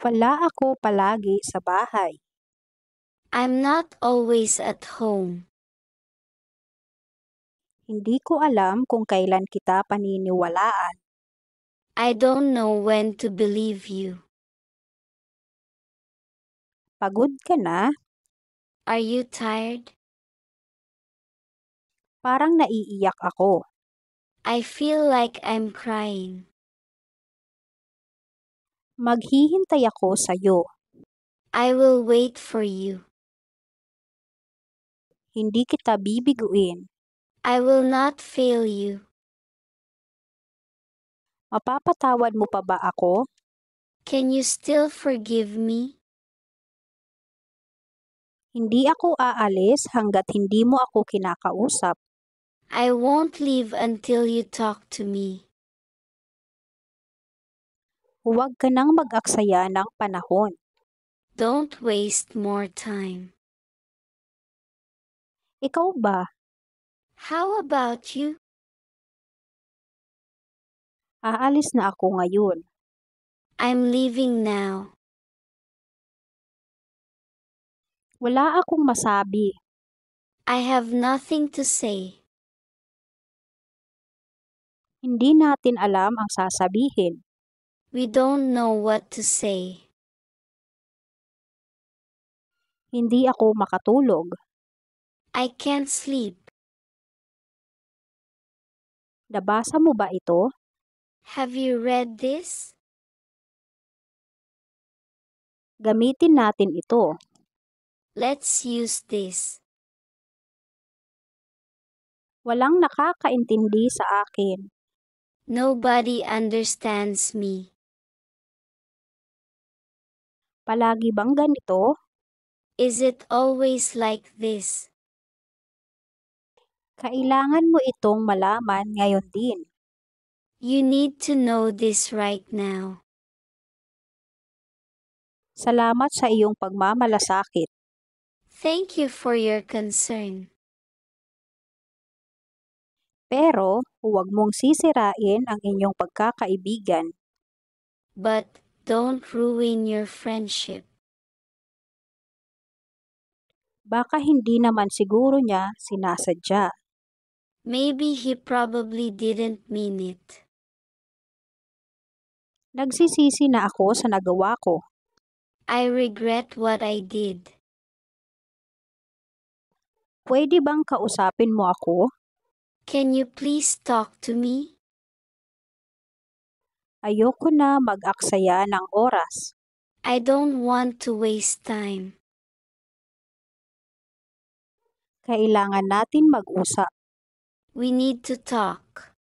Wala ako palagi sa bahay. I'm not always at home. Hindi ko alam kung kailan kita paniniwalaan. I don't know when to believe you. Pagod ka na? Are you tired? Parang naiiyak ako. I feel like I'm crying. Maghihintay ako sa'yo. I will wait for you. Hindi kita bibiguin. I will not fail you. Mapapatawad mo pa ba ako? Can you still forgive me? Hindi ako aalis hanggat hindi mo ako kinakausap. I won't leave until you talk to me. Huwag ka nang mag-aksaya ng panahon. Don't waste more time. Ikaw ba? How about you? Aalis na ako ngayon. I'm leaving now. Wala akong masabi. I have nothing to say. Hindi natin alam ang sasabihin. We don't know what to say. Hindi ako makatulog. I can't sleep. Nabasa mo ba ito? Have you read this? Gamitin natin ito. Let's use this. Walang nakakaintindi sa akin. Nobody understands me. Palagi bang ganito? Is it always like this? Kailangan mo itong malaman ngayon din. You need to know this right now. Salamat sa iyong pagmamalasakit. Thank you for your concern. Pero huwag mong sisirain ang inyong pagkakaibigan. But don't ruin your friendship. Baka hindi naman siguro niya sinasadya. Maybe he probably didn't mean it. Nagsisisi na ako sa nagawa ko. I regret what I did. Pwede bang kausapin mo ako? Can you please talk to me? Ayoko na mag-aksaya ng oras. I don't want to waste time. Kailangan natin mag-usap. We need to talk.